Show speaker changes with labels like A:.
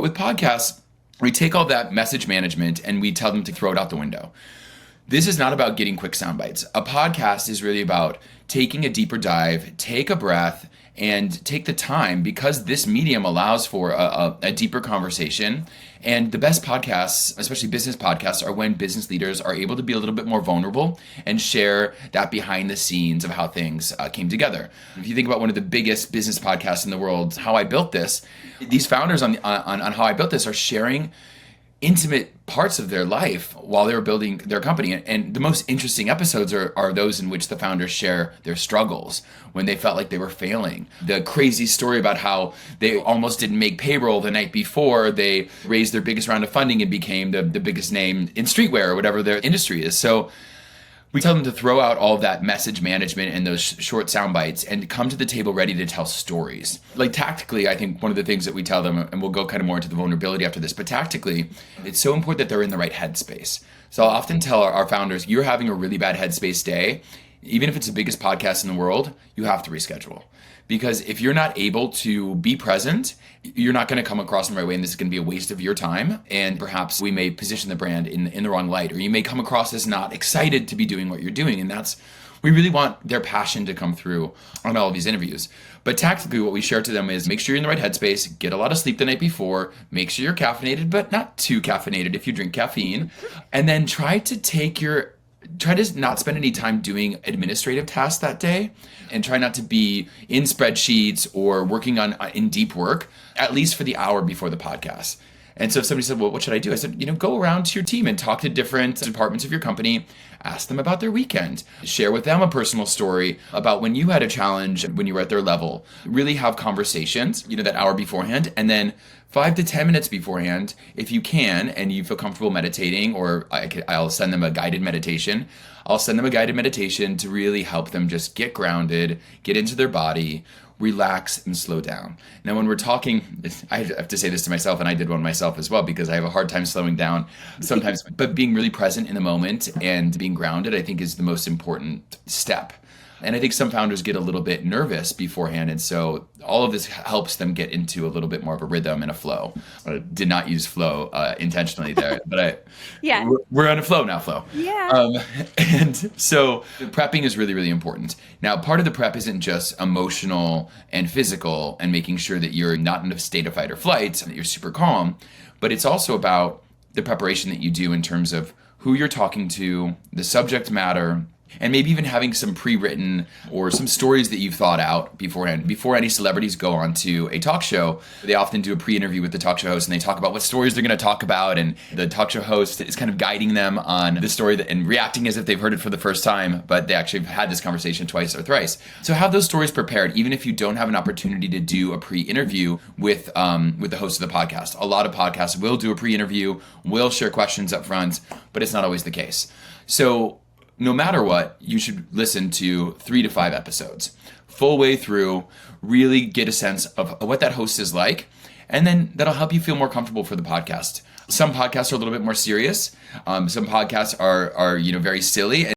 A: With podcasts, we take all that message management and we tell them to throw it out the window. This is not about getting quick sound bites. A podcast is really about taking a deeper dive, take a breath, and take the time, because this medium allows for a deeper conversation. And the best podcasts, especially business podcasts, are when business leaders are able to be a little bit more vulnerable and share that behind the scenes of how things came together. If you think about one of the biggest business podcasts in the world, How I Built This, these founders on How I Built This are sharing intimate parts of their life while they were building their company. And the most interesting episodes are those in which the founders share their struggles when they felt like they were failing. The crazy story about how they almost didn't make payroll the night before they raised their biggest round of funding and became the biggest name in streetwear or whatever their industry is. So we tell them to throw out all of that message management and those short sound bites and come to the table ready to tell stories. Like tactically, I think one of the things that we tell them, and we'll go kind of more into the vulnerability after this, but tactically, it's so important that they're in the right headspace. So I'll often tell our founders, you're having a really bad headspace day. Even if it's the biggest podcast in the world, you have to reschedule. Because if you're not able to be present, you're not going to come across in the right way, and this is going to be a waste of your time. And perhaps we may position the brand in the wrong light, or you may come across as not excited to be doing what you're doing. And we really want their passion to come through on all of these interviews. But tactically, what we share to them is make sure you're in the right headspace, get a lot of sleep the night before, make sure you're caffeinated, but not too caffeinated if you drink caffeine, and then try to not spend any time doing administrative tasks that day, and try not to be in spreadsheets or working in deep work, at least for the hour before the podcast. And so if somebody said, well, what should I do? I said, go around to your team and talk to different departments of your company, ask them about their weekend, share with them a personal story about when you had a challenge when you were at their level. Really have conversations, that hour beforehand, and then 5 to 10 minutes beforehand, if you can, and you feel comfortable meditating, or I'll send them a guided meditation. I'll send them a guided meditation to really help them just get grounded, get into their body, relax, and slow down. Now, when we're talking, I have to say this to myself, and I did one myself as well, because I have a hard time slowing down sometimes, but being really present in the moment and being grounded, I think, is the most important step. And I think some founders get a little bit nervous beforehand. And so all of this helps them get into a little bit more of a rhythm and a flow. I did not use flow intentionally there, but we're on a flow now, Flo.
B: Yeah.
A: And so prepping is really, really important. Now, part of the prep isn't just emotional and physical and making sure that you're not in a state of fight or flight, that you're super calm, but it's also about the preparation that you do in terms of who you're talking to, the subject matter, and maybe even having some pre-written or some stories that you've thought out beforehand. Before any celebrities go on to a talk show, they often do a pre-interview with the talk show host, and they talk about what stories they're going to talk about, and the talk show host is kind of guiding them on the story and reacting as if they've heard it for the first time, but they actually have had this conversation twice or thrice. So have those stories prepared, even if you don't have an opportunity to do a pre-interview with the host of the podcast. A lot of podcasts will do a pre-interview, will share questions up front, but it's not always the case. So no matter what, you should listen to 3 to 5 episodes, full way through, really get a sense of what that host is like, and then that'll help you feel more comfortable for the podcast. Some podcasts are a little bit more serious. Some podcasts are very silly.